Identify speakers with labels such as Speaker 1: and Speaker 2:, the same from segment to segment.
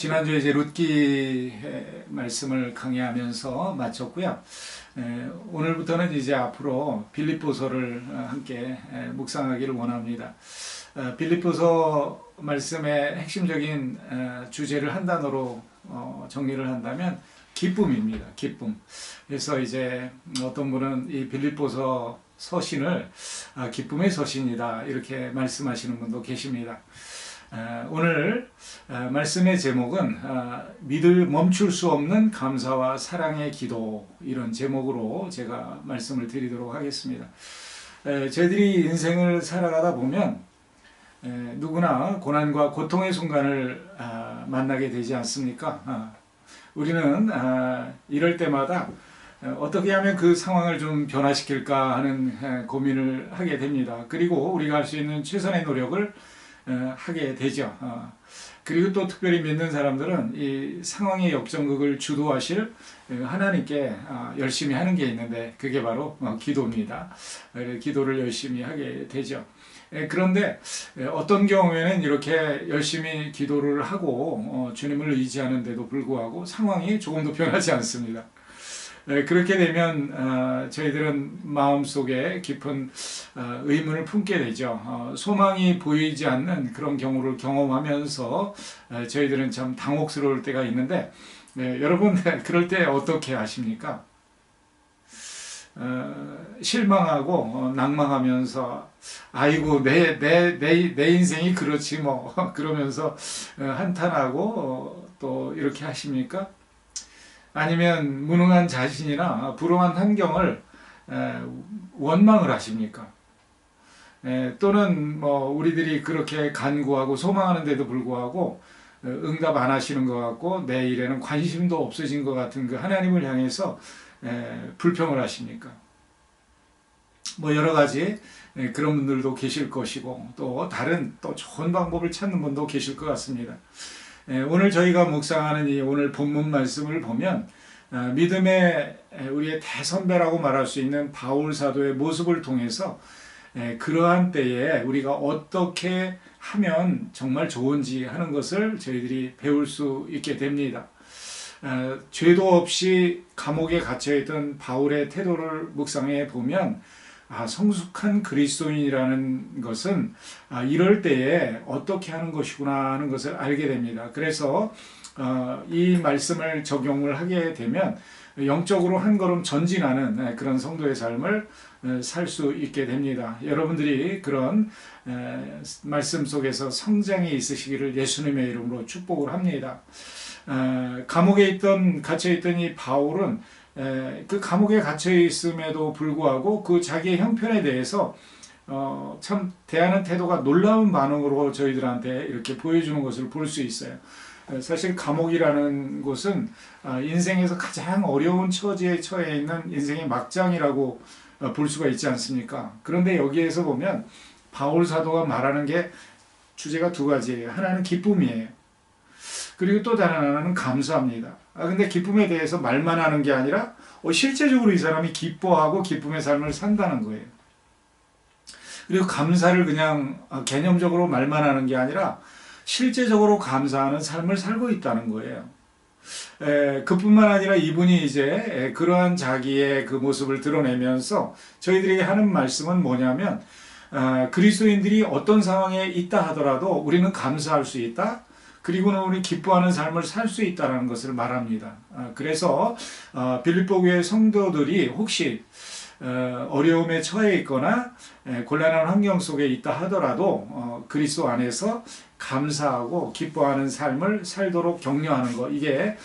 Speaker 1: 지난주에 이제 룻기 말씀을 강의하면서 마쳤고요. 오늘부터는 이제 앞으로 빌립보서를 함께 묵상하기를 원합니다. 빌립보서 말씀의 핵심적인 주제를 한 단어로 정리를 한다면 기쁨입니다. 기쁨. 그래서 이제 어떤 분은 이 빌립보서 서신을 기쁨의 서신이다 이렇게 말씀하시는 분도 계십니다. 오늘 말씀의 제목은 믿을 멈출 수 없는 감사와 사랑의 기도, 이런 제목으로 제가 말씀을 드리도록 하겠습니다. 저희들이 인생을 살아가다 보면 누구나 고난과 고통의 순간을 만나게 되지 않습니까? 우리는 이럴 때마다 어떻게 하면 그 상황을 좀 변화시킬까 하는 고민을 하게 됩니다. 그리고 우리가 할 수 있는 최선의 노력을 하게 되죠. 그리고 또 특별히 믿는 사람들은 이 상황의 역전극을 주도하실 하나님께 열심히 하는 게 있는데, 그게 바로 기도입니다. 기도를 열심히 하게 되죠. 그런데 어떤 경우에는 이렇게 열심히 기도를 하고 주님을 의지하는데도 불구하고 상황이 조금도 변하지 않습니다. 그렇게 되면 저희들은 마음속에 깊은 의문을 품게 되죠. 소망이 보이지 않는 그런 경우를 경험하면서 저희들은 참 당혹스러울 때가 있는데, 여러분 그럴 때 어떻게 하십니까? 실망하고 낭망하면서 아이고 내 인생이 그렇지 뭐 그러면서 한탄하고 또 이렇게 하십니까? 아니면 무능한 자신이나 불행한 환경을 원망을 하십니까? 또는 뭐 우리들이 그렇게 간구하고 소망하는데도 불구하고 응답 안 하시는 것 같고 내 일에는 관심도 없어진 것 같은 그 하나님을 향해서 불평을 하십니까? 뭐 여러 가지 그런 분들도 계실 것이고, 또 다른 또 좋은 방법을 찾는 분도 계실 것 같습니다. 오늘 저희가 묵상하는 이 오늘 본문 말씀을 보면 믿음의 우리의 대선배라고 말할 수 있는 바울 사도의 모습을 통해서 그러한 때에 우리가 어떻게 하면 정말 좋은지 하는 것을 저희들이 배울 수 있게 됩니다. 죄도 없이 감옥에 갇혀있던 바울의 태도를 묵상해 보면 성숙한 그리스도인이라는 것은 이럴 때에 어떻게 하는 것이구나 하는 것을 알게 됩니다. 그래서 이 말씀을 적용을 하게 되면 영적으로 한 걸음 전진하는 그런 성도의 삶을 살 수 있게 됩니다. 여러분들이 그런 말씀 속에서 성장이 있으시기를 예수님의 이름으로 축복을 합니다. 감옥에 갇혀있던 이 바울은 그 감옥에 갇혀 있음에도 불구하고 그 자기의 형편에 대해서 참 대하는 태도가 놀라운 반응으로 저희들한테 이렇게 보여주는 것을 볼 수 있어요. 사실 감옥이라는 곳은 인생에서 가장 어려운 처지에 처해 있는 인생의 막장이라고 볼 수가 있지 않습니까? 그런데 여기에서 보면 바울 사도가 말하는 게 주제가 두 가지예요. 하나는 기쁨이에요. 그리고 또 다른 하나는 감사합니다. 근데 기쁨에 대해서 말만 하는 게 아니라 실제적으로 이 사람이 기뻐하고 기쁨의 삶을 산다는 거예요. 그리고 감사를 그냥 개념적으로 말만 하는 게 아니라 실제적으로 감사하는 삶을 살고 있다는 거예요. 그뿐만 아니라 이분이 이제 그러한 자기의 그 모습을 드러내면서 저희들에게 하는 말씀은 뭐냐면, 그리스도인들이 어떤 상황에 있다 하더라도 우리는 감사할 수 있다. 그리고는 우리 기뻐하는 삶을 살 수 있다는 것을 말합니다. 그래서 빌립보 교회 성도들이 혹시 어려움에 처해 있거나 곤란한 환경 속에 있다 하더라도 그리스도 안에서 감사하고 기뻐하는 삶을 살도록 격려하는 것, 이게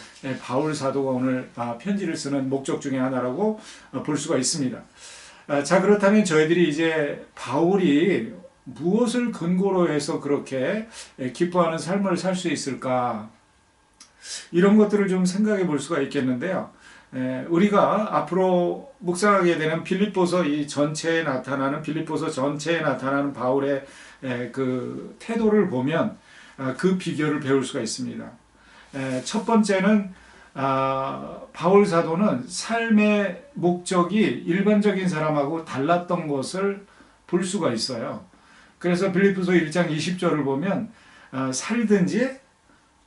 Speaker 1: 바울 사도가 오늘 편지를 쓰는 목적 중에 하나라고 볼 수가 있습니다. 자, 그렇다면 저희들이 이제 바울이 무엇을 근거로 해서 그렇게 기뻐하는 삶을 살 수 있을까? 이런 것들을 좀 생각해 볼 수가 있겠는데요. 우리가 앞으로 묵상하게 되는 빌립보서 이 전체에 나타나는, 빌립보서 전체에 나타나는 바울의 그 태도를 보면 그 비결을 배울 수가 있습니다. 첫 번째는 바울 사도는 삶의 목적이 일반적인 사람하고 달랐던 것을 볼 수가 있어요. 그래서 빌립보서 1장 20절을 보면 살든지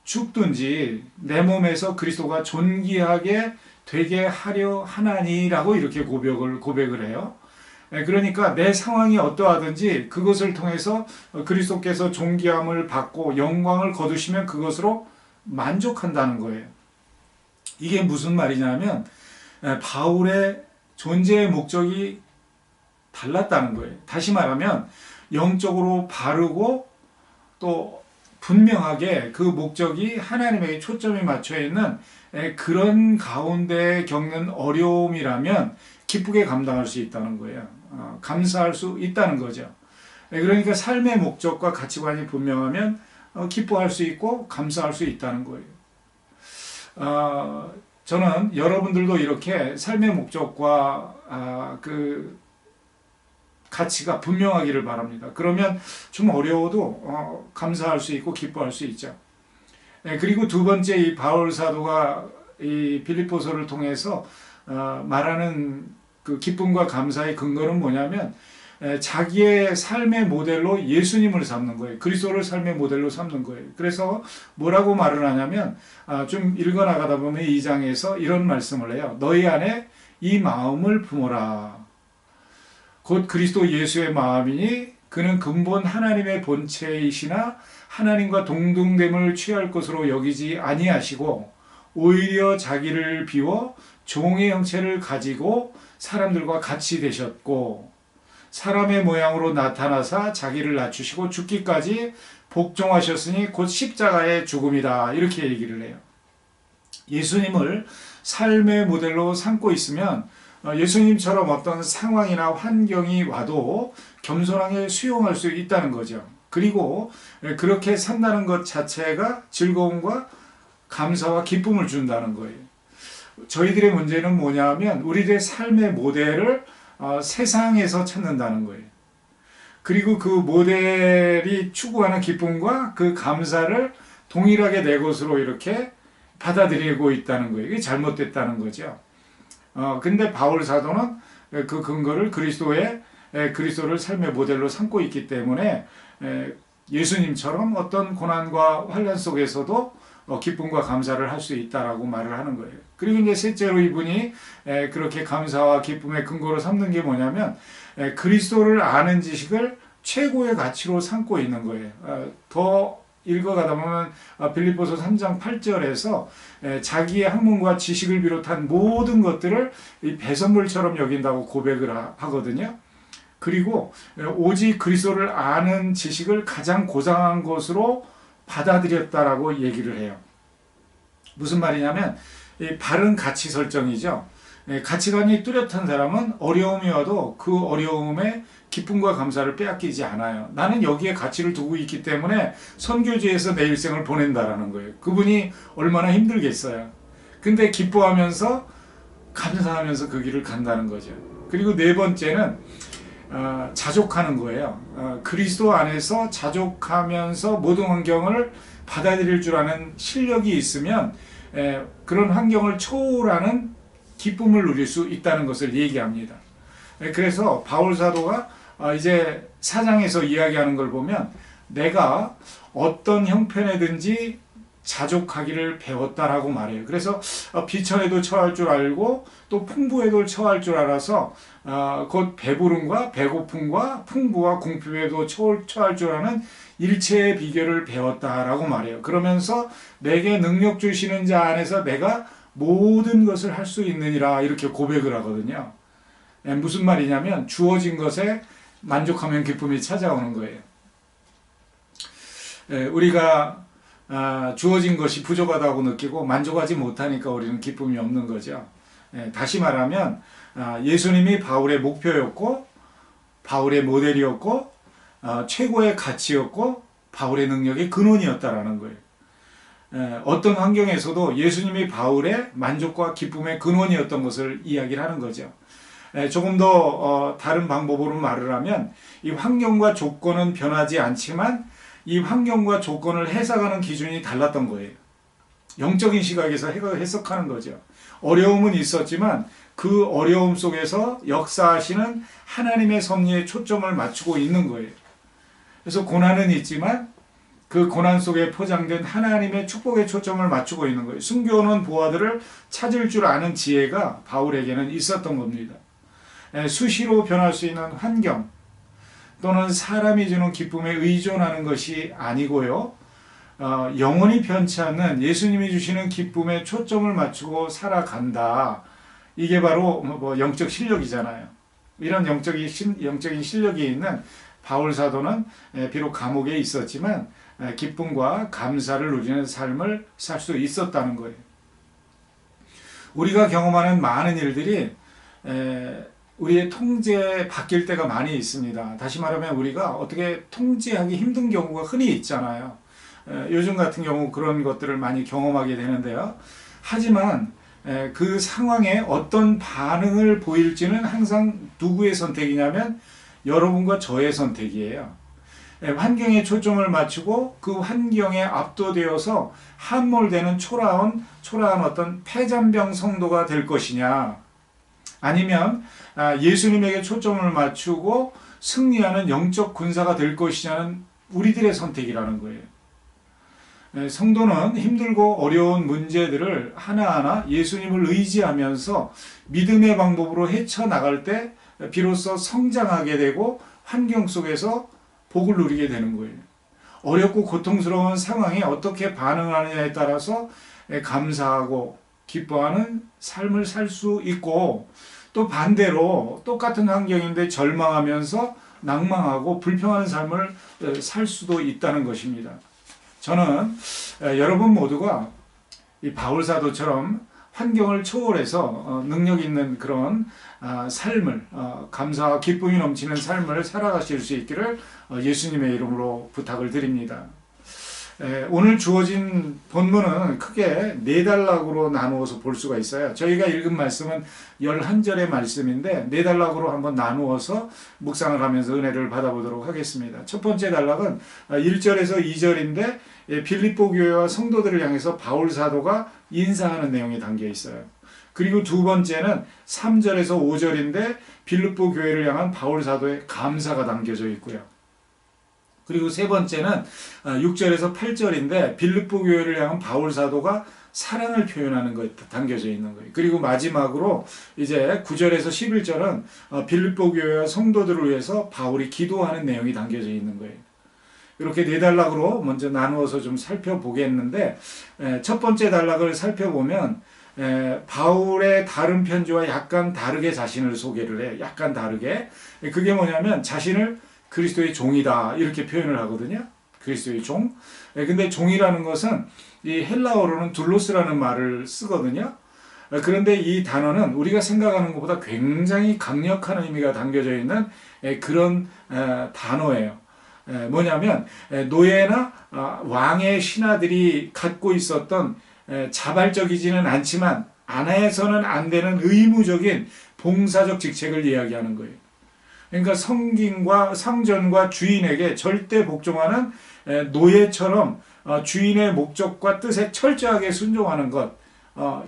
Speaker 1: 죽든지 내 몸에서 그리스도가 존귀하게 되게 하려 하나니라고 이렇게 고백을 해요. 그러니까 내 상황이 어떠하든지 그것을 통해서 그리스도께서 존귀함을 받고 영광을 거두시면 그것으로 만족한다는 거예요. 이게 무슨 말이냐면 바울의 존재의 목적이 달랐다는 거예요. 다시 말하면 영적으로 바르고 또 분명하게 그 목적이 하나님에게 초점이 맞춰 있는 그런 가운데 겪는 어려움이라면 기쁘게 감당할 수 있다는 거예요. 감사할 수 있다는 거죠. 그러니까 삶의 목적과 가치관이 분명하면 기뻐할 수 있고 감사할 수 있다는 거예요. 저는 여러분들도 이렇게 삶의 목적과 그 가치가 분명하기를 바랍니다. 그러면 좀 어려워도 감사할 수 있고 기뻐할 수 있죠. 그리고 두 번째, 이 바울 사도가 이 빌립보서를 통해서 말하는 그 기쁨과 감사의 근거는 뭐냐면 자기의 삶의 모델로 예수님을 삼는 거예요. 그리스도를 삶의 모델로 삼는 거예요. 그래서 뭐라고 말을 하냐면 좀 읽어나가다 보면 2장에서 이런 말씀을 해요. 너희 안에 이 마음을 품어라. 곧 그리스도 예수의 마음이니 그는 근본 하나님의 본체이시나 하나님과 동등됨을 취할 것으로 여기지 아니하시고 오히려 자기를 비워 종의 형체를 가지고 사람들과 같이 되셨고 사람의 모양으로 나타나사 자기를 낮추시고 죽기까지 복종하셨으니 곧 십자가의 죽음이다. 이렇게 얘기를 해요. 예수님을 삶의 모델로 삼고 있으면 예수님처럼 어떤 상황이나 환경이 와도 겸손하게 수용할 수 있다는 거죠. 그리고 그렇게 산다는 것 자체가 즐거움과 감사와 기쁨을 준다는 거예요. 저희들의 문제는 뭐냐면 우리들의 삶의 모델을 세상에서 찾는다는 거예요. 그리고 그 모델이 추구하는 기쁨과 그 감사를 동일하게 내 것으로 이렇게 받아들이고 있다는 거예요. 이게 잘못됐다는 거죠. 근데 바울 사도는 그 근거를 그리스도를 삶의 모델로 삼고 있기 때문에 예수님처럼 어떤 고난과 환난 속에서도 기쁨과 감사를 할 수 있다라고 말을 하는 거예요. 그리고 이제 셋째로 이분이 그렇게 감사와 기쁨의 근거로 삼는 게 뭐냐면 그리스도를 아는 지식을 최고의 가치로 삼고 있는 거예요. 더 읽어가다 보면 빌립보서 3장 8절에서 자기의 학문과 지식을 비롯한 모든 것들을 배선물처럼 여긴다고 고백을 하거든요. 그리고 오직 그리스도를 아는 지식을 가장 고상한 것으로 받아들였다라고 얘기를 해요. 무슨 말이냐면 바른 가치 설정이죠. 가치관이 뚜렷한 사람은 어려움이 와도 그 어려움에 기쁨과 감사를 빼앗기지 않아요. 나는 여기에 가치를 두고 있기 때문에 선교지에서 내 일생을 보낸다라는 거예요. 그분이 얼마나 힘들겠어요. 근데 기뻐하면서 감사하면서 그 길을 간다는 거죠. 그리고 네 번째는 자족하는 거예요. 그리스도 안에서 자족하면서 모든 환경을 받아들일 줄 아는 실력이 있으면 그런 환경을 초월하는 기쁨을 누릴 수 있다는 것을 얘기합니다. 그래서 바울 사도가 이제 4장에서 이야기하는 걸 보면 내가 어떤 형편에든지 자족하기를 배웠다라고 말해요. 그래서 비천에도 처할 줄 알고 또 풍부에도 처할 줄 알아서 곧 배부름과 배고픔과 풍부와 궁핍에도 처할 줄 아는 일체의 비결을 배웠다라고 말해요. 그러면서 내게 능력 주시는 자 안에서 내가 모든 것을 할 수 있느니라 이렇게 고백을 하거든요. 무슨 말이냐면 주어진 것에 만족하면 기쁨이 찾아오는 거예요. 우리가 주어진 것이 부족하다고 느끼고 만족하지 못하니까 우리는 기쁨이 없는 거죠. 다시 말하면 예수님이 바울의 목표였고 바울의 모델이었고 최고의 가치였고 바울의 능력의 근원이었다라는 거예요. 어떤 환경에서도 예수님이 바울의 만족과 기쁨의 근원이었던 것을 이야기를 하는 거죠. 조금 더 다른 방법으로 말을 하면 이 환경과 조건은 변하지 않지만 이 환경과 조건을 해석하는 기준이 달랐던 거예요. 영적인 시각에서 해석하는 거죠. 어려움은 있었지만 그 어려움 속에서 역사하시는 하나님의 섭리에 초점을 맞추고 있는 거예요. 그래서 고난은 있지만 그 고난 속에 포장된 하나님의 축복에 초점을 맞추고 있는 거예요. 숨겨놓은 보화들을 찾을 줄 아는 지혜가 바울에게는 있었던 겁니다. 수시로 변할 수 있는 환경 또는 사람이 주는 기쁨에 의존하는 것이 아니고요. 영원히 변치 않는 예수님이 주시는 기쁨에 초점을 맞추고 살아간다. 이게 바로 영적 실력이잖아요. 이런 영적인 실력이 있는 바울 사도는 비록 감옥에 있었지만 기쁨과 감사를 누리는 삶을 살 수 있었다는 거예요. 우리가 경험하는 많은 일들이 우리의 통제 바뀔 때가 많이 있습니다. 다시 말하면 우리가 어떻게 통제하기 힘든 경우가 흔히 있잖아요. 요즘 같은 경우 그런 것들을 많이 경험하게 되는데요. 하지만 그 상황에 어떤 반응을 보일지는 항상 누구의 선택이냐면 여러분과 저의 선택이에요. 환경에 초점을 맞추고 그 환경에 압도되어서 함몰되는 초라한 어떤 폐잔병 성도가 될 것이냐, 아니면 예수님에게 초점을 맞추고 승리하는 영적 군사가 될 것이냐는 우리들의 선택이라는 거예요. 성도는 힘들고 어려운 문제들을 하나하나 예수님을 의지하면서 믿음의 방법으로 헤쳐나갈 때 비로소 성장하게 되고 환경 속에서 복을 누리게 되는 거예요. 어렵고 고통스러운 상황에 어떻게 반응하느냐에 따라서 감사하고 기뻐하는 삶을 살 수 있고, 또 반대로 똑같은 환경인데 절망하면서 낭망하고 불평하는 삶을 살 수도 있다는 것입니다. 저는 여러분 모두가 이 바울 사도처럼 환경을 초월해서 능력 있는 그런 삶을, 감사와 기쁨이 넘치는 삶을 살아가실 수 있기를 예수님의 이름으로 부탁을 드립니다. 오늘 주어진 본문은 크게 4단락으로 나누어서 볼 수가 있어요. 저희가 읽은 말씀은 11절의 말씀인데 4단락으로 한번 나누어서 묵상을 하면서 은혜를 받아보도록 하겠습니다. 첫 번째 단락은 1절에서 2절인데 빌립보 교회와 성도들을 향해서 바울 사도가 인사하는 내용이 담겨 있어요. 그리고 두 번째는 3절에서 5절인데 빌립보 교회를 향한 바울 사도의 감사가 담겨져 있고요. 그리고 세 번째는 6절에서 8절인데 빌립보 교회를 향한 바울 사도가 사랑을 표현하는 것 담겨져 있는 거예요. 그리고 마지막으로 이제 9절에서 11절은 빌립보 교회와 성도들을 위해서 바울이 기도하는 내용이 담겨져 있는 거예요. 이렇게 4단락으로 먼저 나누어서 좀 살펴보겠는데, 첫 번째 단락을 살펴보면 바울의 다른 편지와 약간 다르게 자신을 소개를 해요. 약간 다르게. 그게 뭐냐면 자신을 그리스도의 종이다 이렇게 표현을 하거든요. 그리스도의 종. 근데 종이라는 것은 이 헬라어로는 둘로스라는 말을 쓰거든요. 그런데 이 단어는 우리가 생각하는 것보다 굉장히 강력한 의미가 담겨져 있는 그런 단어예요. 뭐냐면 노예나 왕의 신하들이 갖고 있었던 자발적이지는 않지만 안 해서는 안 되는 의무적인 봉사적 직책을 이야기하는 거예요. 그러니까 성전과 주인에게 절대 복종하는 노예처럼 주인의 목적과 뜻에 철저하게 순종하는 것,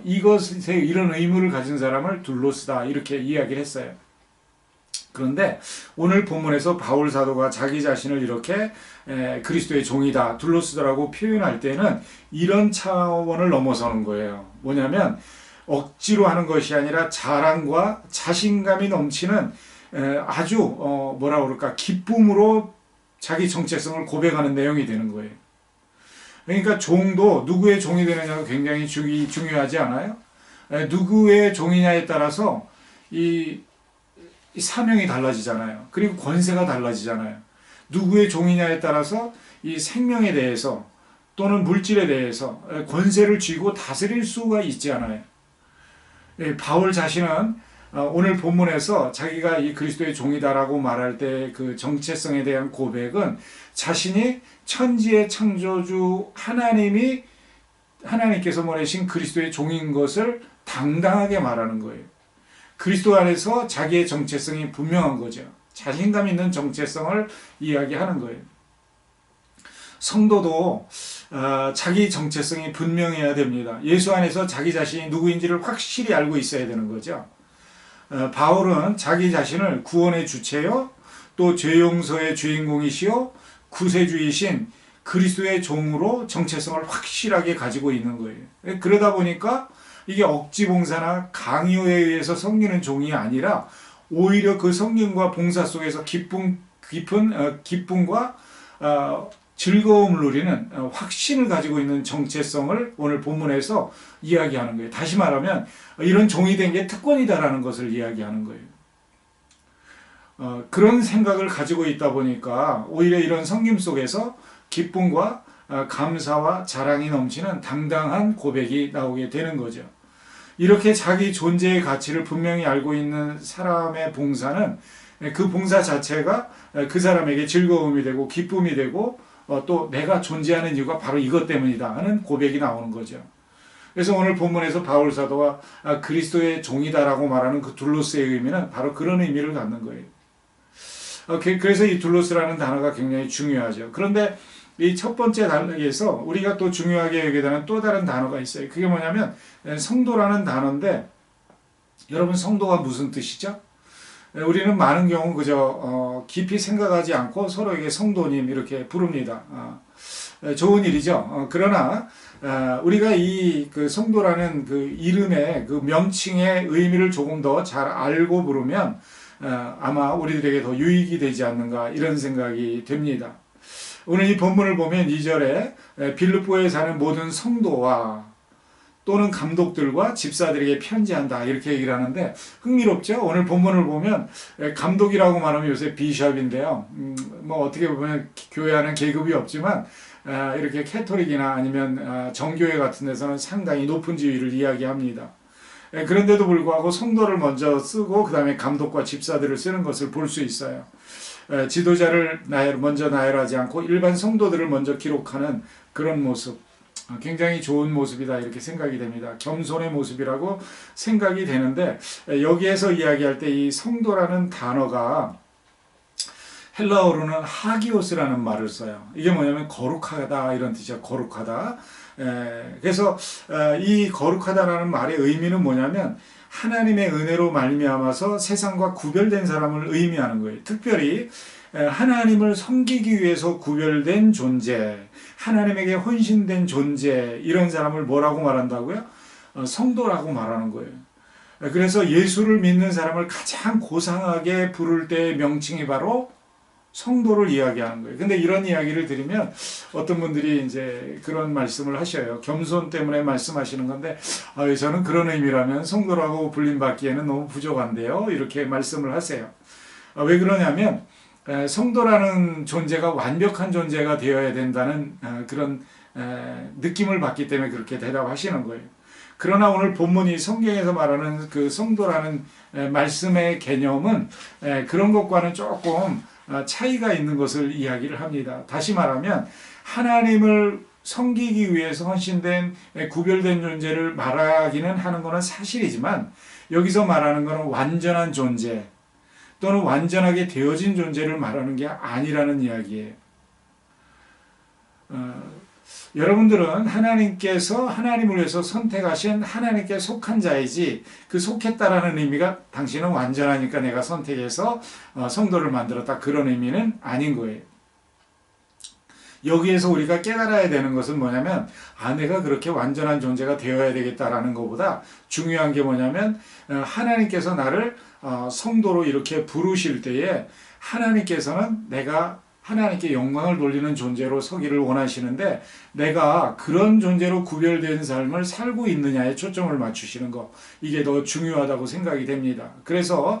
Speaker 1: 이것에 이런 의무를 가진 사람을 둘로스다 이렇게 이야기를 했어요. 그런데 오늘 본문에서 바울 사도가 자기 자신을 이렇게 그리스도의 종이다, 둘로스다라고 표현할 때는 이런 차원을 넘어서는 거예요. 뭐냐면 억지로 하는 것이 아니라 자랑과 자신감이 넘치는 아주 뭐라 그럴까, 기쁨으로 자기 정체성을 고백하는 내용이 되는 거예요. 그러니까 종도 누구의 종이 되느냐가 굉장히 중요하지 않아요? 누구의 종이냐에 따라서 이 사명이 달라지잖아요. 그리고 권세가 달라지잖아요. 누구의 종이냐에 따라서 이 생명에 대해서 또는 물질에 대해서 권세를 쥐고 다스릴 수가 있지 않아요. 바울 자신은 오늘 본문에서 자기가 이 그리스도의 종이다라고 말할 때 그 정체성에 대한 고백은 자신이 천지의 창조주 하나님께서 보내신 그리스도의 종인 것을 당당하게 말하는 거예요. 그리스도 안에서 자기의 정체성이 분명한 거죠. 자신감 있는 정체성을 이야기하는 거예요. 성도도 자기 정체성이 분명해야 됩니다. 예수 안에서 자기 자신이 누구인지를 확실히 알고 있어야 되는 거죠. 바울은 자기 자신을 구원의 주체요, 또 죄 용서의 주인공이시요, 구세주이신 그리스도의 종으로 정체성을 확실하게 가지고 있는 거예요. 그러다 보니까 이게 억지 봉사나 강요에 의해서 섬기는 종이 아니라 오히려 그 섬김과 봉사 속에서 기쁨과 즐거움을 누리는 확신을 가지고 있는 정체성을 오늘 본문에서 이야기하는 거예요. 다시 말하면 이런 종이 된 게 특권이다라는 것을 이야기하는 거예요. 그런 생각을 가지고 있다 보니까 오히려 이런 섬김 속에서 기쁨과 감사와 자랑이 넘치는 당당한 고백이 나오게 되는 거죠. 이렇게 자기 존재의 가치를 분명히 알고 있는 사람의 봉사는 그 봉사 자체가 그 사람에게 즐거움이 되고 기쁨이 되고 또 내가 존재하는 이유가 바로 이것 때문이다 하는 고백이 나오는 거죠. 그래서 오늘 본문에서 바울 사도가 그리스도의 종이다라고 말하는 그 둘로스의 의미는 바로 그런 의미를 갖는 거예요. 그래서 이 둘로스라는 단어가 굉장히 중요하죠. 그런데 이 첫 번째 단어에서 우리가 또 중요하게 여기게 되는 또 다른 단어가 있어요. 그게 뭐냐면 성도라는 단어인데, 여러분 성도가 무슨 뜻이죠? 우리는 많은 경우 그저 깊이 생각하지 않고 서로에게 성도님 이렇게 부릅니다. 좋은 일이죠. 그러나 우리가 이 그 성도라는 그 이름의 그 명칭의 의미를 조금 더 잘 알고 부르면 아마 우리들에게 더 유익이 되지 않는가 이런 생각이 됩니다. 오늘 이 본문을 보면 2절에 빌립보에 사는 모든 성도와 또는 감독들과 집사들에게 편지한다 이렇게 얘기를 하는데 흥미롭죠? 오늘 본문을 보면 감독이라고 말하면 요새 비숍인데요. 뭐 어떻게 보면 교회 안에 계급이 없지만 이렇게 캐토릭이나 아니면 정교회 같은 데서는 상당히 높은 지위를 이야기합니다. 그런데도 불구하고 성도를 먼저 쓰고 그 다음에 감독과 집사들을 쓰는 것을 볼 수 있어요. 지도자를 먼저 나열하지 않고 일반 성도들을 먼저 기록하는 그런 모습, 굉장히 좋은 모습이다 이렇게 생각이 됩니다. 겸손의 모습이라고 생각이 되는데, 여기에서 이야기할 때 이 성도라는 단어가 헬라어로는 하기오스라는 말을 써요. 이게 뭐냐면 거룩하다 이런 뜻이죠. 거룩하다. 그래서 이 거룩하다라는 말의 의미는 뭐냐면 하나님의 은혜로 말미암아서 세상과 구별된 사람을 의미하는 거예요. 특별히 하나님을 섬기기 위해서 구별된 존재, 하나님에게 헌신된 존재, 이런 사람을 뭐라고 말한다고요? 성도라고 말하는 거예요. 그래서 예수를 믿는 사람을 가장 고상하게 부를 때의 명칭이 바로 성도를 이야기하는 거예요. 근데 이런 이야기를 드리면 어떤 분들이 이제 그런 말씀을 하셔요. 겸손 때문에 말씀하시는 건데, 저는 그런 의미라면 성도라고 불림받기에는 너무 부족한데요. 이렇게 말씀을 하세요. 왜 그러냐면, 성도라는 존재가 완벽한 존재가 되어야 된다는 그런 느낌을 받기 때문에 그렇게 대답하시는 거예요. 그러나 오늘 본문이 성경에서 말하는 그 성도라는 말씀의 개념은 그런 것과는 조금 차이가 있는 것을 이야기를 합니다. 다시 말하면 하나님을 섬기기 위해서 헌신된 구별된 존재를 말하기는 하는 것은 사실이지만, 여기서 말하는 것은 완전한 존재 또는 완전하게 되어진 존재를 말하는 게 아니라는 이야기예요. 여러분들은 하나님께서 하나님을 위해서 선택하신 하나님께 속한 자이지, 그 속했다라는 의미가 당신은 완전하니까 내가 선택해서 성도를 만들었다 그런 의미는 아닌 거예요. 여기에서 우리가 깨달아야 되는 것은 뭐냐면, 내가 그렇게 완전한 존재가 되어야 되겠다라는 것보다 중요한 게 뭐냐면, 하나님께서 나를 성도로 이렇게 부르실 때에 하나님께서는 내가 하나님께 영광을 돌리는 존재로 서기를 원하시는데, 내가 그런 존재로 구별된 삶을 살고 있느냐에 초점을 맞추시는 것, 이게 더 중요하다고 생각이 됩니다. 그래서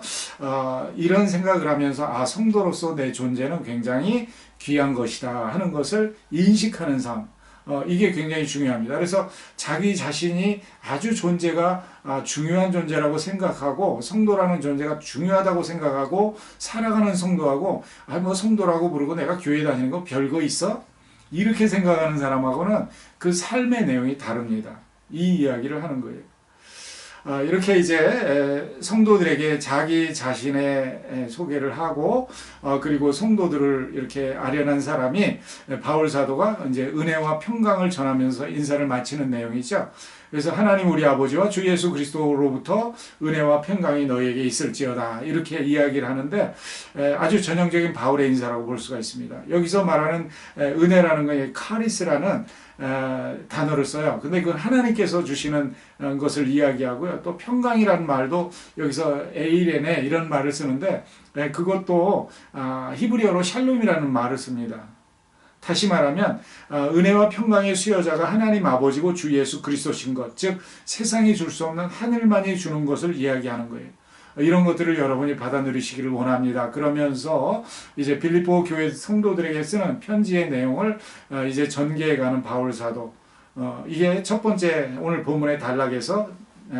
Speaker 1: 이런 생각을 하면서 성도로서 내 존재는 굉장히 귀한 것이다 하는 것을 인식하는 삶, 이게 굉장히 중요합니다. 그래서 자기 자신이 아주 존재가 중요한 존재라고 생각하고, 성도라는 존재가 중요하다고 생각하고 살아가는 성도하고, 뭐 성도라고 부르고 내가 교회 다니는 거 별거 있어? 이렇게 생각하는 사람하고는 그 삶의 내용이 다릅니다. 이 이야기를 하는 거예요. 이렇게 이제 성도들에게 자기 자신의 소개를 하고 그리고 성도들을 이렇게 아련한 사람이 바울 사도가 이제 은혜와 평강을 전하면서 인사를 마치는 내용이죠. 그래서 하나님 우리 아버지와 주 예수 그리스도로부터 은혜와 평강이 너희에게 있을지어다 이렇게 이야기를 하는데 아주 전형적인 바울의 인사라고 볼 수가 있습니다. 여기서 말하는 은혜라는 건 카리스라는 단어를 써요. 근데 그건 하나님께서 주시는 것을 이야기하고요. 또 평강이라는 말도 여기서 에이레네 이런 말을 쓰는데 그것도 히브리어로 샬롬이라는 말을 씁니다. 다시 말하면 은혜와 평강의 수여자가 하나님 아버지고 주 예수 그리스도신 것, 즉 세상이 줄 수 없는 하늘만이 주는 것을 이야기하는 거예요. 이런 것들을 여러분이 받아 누리시기를 원합니다. 그러면서 이제 빌립보 교회 성도들에게 쓰는 편지의 내용을 이제 전개해가는 바울 사도. 이게 첫 번째 오늘 본문의 단락에서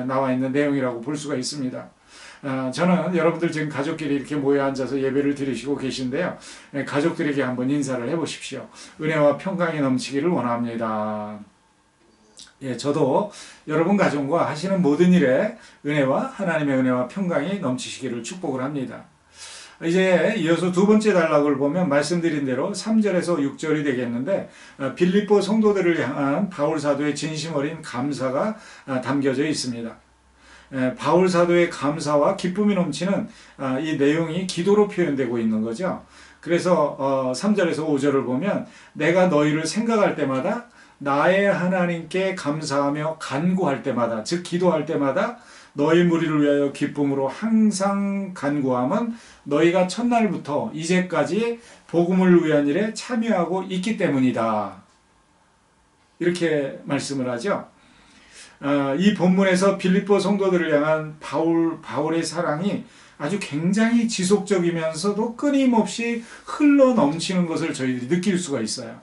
Speaker 1: 나와 있는 내용이라고 볼 수가 있습니다. 저는 여러분들 지금 가족끼리 이렇게 모여 앉아서 예배를 드리시고 계신데요. 가족들에게 한번 인사를 해보십시오. 은혜와 평강이 넘치기를 원합니다. 예, 저도 여러분 가정과 하시는 모든 일에 은혜와 하나님의 은혜와 평강이 넘치시기를 축복을 합니다. 이제 이어서 두 번째 단락을 보면 말씀드린 대로 3절에서 6절이 되겠는데 빌립보 성도들을 향한 바울 사도의 진심 어린 감사가 담겨져 있습니다. 바울 사도의 감사와 기쁨이 넘치는 이 내용이 기도로 표현되고 있는 거죠. 그래서 3절에서 5절을 보면 내가 너희를 생각할 때마다 나의 하나님께 감사하며 간구할 때마다 즉 기도할 때마다 너희 무리를 위하여 기쁨으로 항상 간구함은 너희가 첫날부터 이제까지 복음을 위한 일에 참여하고 있기 때문이다. 이렇게 말씀을 하죠. 이 본문에서 빌립보 성도들을 향한 바울의 사랑이 아주 굉장히 지속적이면서도 끊임없이 흘러 넘치는 것을 저희들이 느낄 수가 있어요.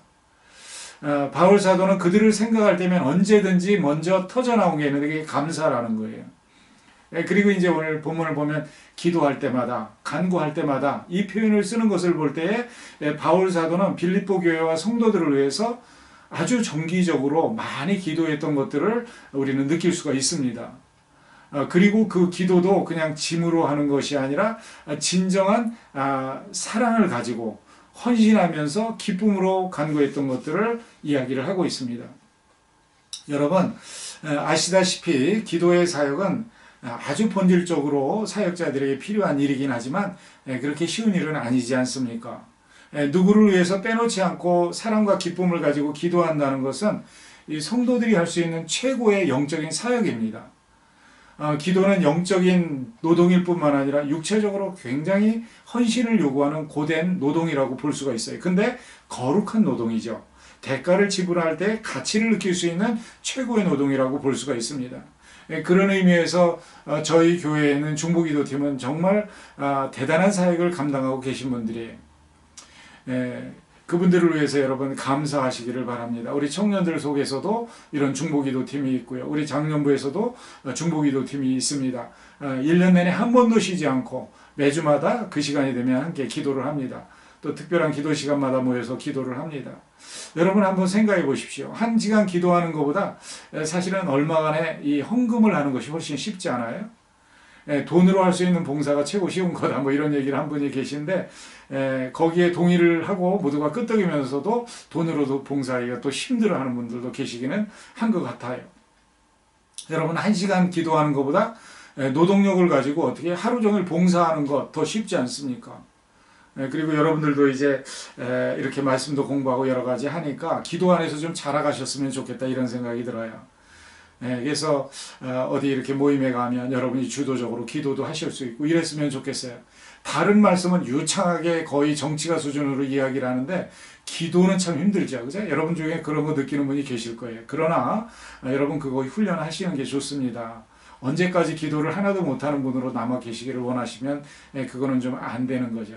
Speaker 1: 바울 사도는 그들을 생각할 때면 언제든지 먼저 터져나온 게 있는데 그게 감사라는 거예요. 그리고 이제 오늘 본문을 보면 기도할 때마다 간구할 때마다 이 표현을 쓰는 것을 볼 때에 바울 사도는 빌립보 교회와 성도들을 위해서 아주 정기적으로 많이 기도했던 것들을 우리는 느낄 수가 있습니다. 그리고 그 기도도 그냥 짐으로 하는 것이 아니라 진정한 사랑을 가지고 헌신하면서 기쁨으로 간구했던 것들을 이야기를 하고 있습니다. 여러분 아시다시피 기도의 사역은 아주 본질적으로 사역자들에게 필요한 일이긴 하지만 그렇게 쉬운 일은 아니지 않습니까? 누구를 위해서 빼놓지 않고 사랑과 기쁨을 가지고 기도한다는 것은 이 성도들이 할 수 있는 최고의 영적인 사역입니다. 기도는 영적인 노동일 뿐만 아니라 육체적으로 굉장히 헌신을 요구하는 고된 노동이라고 볼 수가 있어요. 근데 거룩한 노동이죠. 대가를 지불할 때 가치를 느낄 수 있는 최고의 노동이라고 볼 수가 있습니다. 그런 의미에서 저희 교회에 있는 중보기도팀은 정말 대단한 사역을 감당하고 계신 분들이에요. 그분들을 위해서 여러분 감사하시기를 바랍니다. 우리 청년들 속에서도 이런 중보기도팀이 있고요. 우리 장년부에서도 중보기도팀이 있습니다. 1년 내내 한 번도 쉬지 않고 매주마다 그 시간이 되면 함께 기도를 합니다. 또 특별한 기도 시간마다 모여서 기도를 합니다. 여러분 한번 생각해 보십시오. 한 시간 기도하는 것보다 사실은 얼마간의 이 헌금을 하는 것이 훨씬 쉽지 않아요? 돈으로 할 수 있는 봉사가 최고 쉬운 거다 뭐 이런 얘기를 한 분이 계신데 거기에 동의를 하고 모두가 끄떡이면서도 돈으로도 봉사하기가 또 힘들어하는 분들도 계시기는 한 것 같아요. 여러분 한 시간 기도하는 것보다 노동력을 가지고 어떻게 하루 종일 봉사하는 것 더 쉽지 않습니까? 그리고 여러분들도 이제 이렇게 말씀도 공부하고 여러 가지 하니까 기도 안에서 좀 자라가셨으면 좋겠다 이런 생각이 들어요. 그래서 어디 이렇게 모임에 가면 여러분이 주도적으로 기도도 하실 수 있고 이랬으면 좋겠어요. 다른 말씀은 유창하게 거의 정치가 수준으로 이야기를 하는데 기도는 참 힘들죠. 그죠? 여러분 중에 그런 거 느끼는 분이 계실 거예요. 그러나 여러분 그거 훈련하시는 게 좋습니다. 언제까지 기도를 하나도 못하는 분으로 남아 계시기를 원하시면 그거는 좀 안 되는 거죠.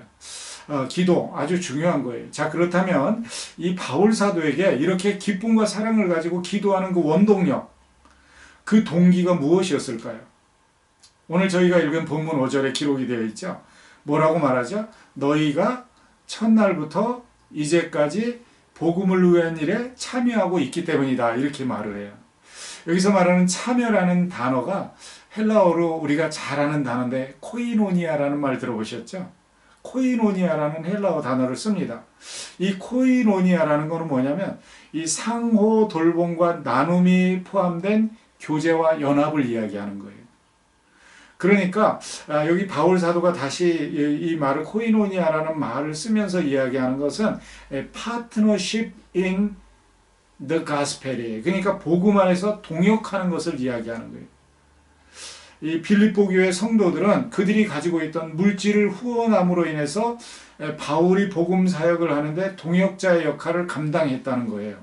Speaker 1: 기도 아주 중요한 거예요. 자, 그렇다면 이 바울 사도에게 이렇게 기쁨과 사랑을 가지고 기도하는 그 원동력, 그 동기가 무엇이었을까요? 오늘 저희가 읽은 본문 5절에 기록이 되어 있죠. 뭐라고 말하죠? 너희가 첫날부터 이제까지 복음을 위한 일에 참여하고 있기 때문이다. 이렇게 말을 해요. 여기서 말하는 참여라는 단어가 헬라어로 우리가 잘 아는 단어인데 코이노니아라는 말 들어보셨죠? 코이노니아라는 헬라어 단어를 씁니다. 이 코이노니아라는 것은 뭐냐면 이 상호 돌봄과 나눔이 포함된 교제와 연합을 이야기하는 거예요. 그러니까 여기 바울 사도가 다시 이 말을 코이노니아라는 말을 쓰면서 이야기하는 것은 파트너십 in the gospel이에요. 그러니까 복음 안에서 동역하는 것을 이야기하는 거예요. 이 빌립보 교회 성도들은 그들이 가지고 있던 물질을 후원함으로 인해서 바울이 복음 사역을 하는데 동역자의 역할을 감당했다는 거예요.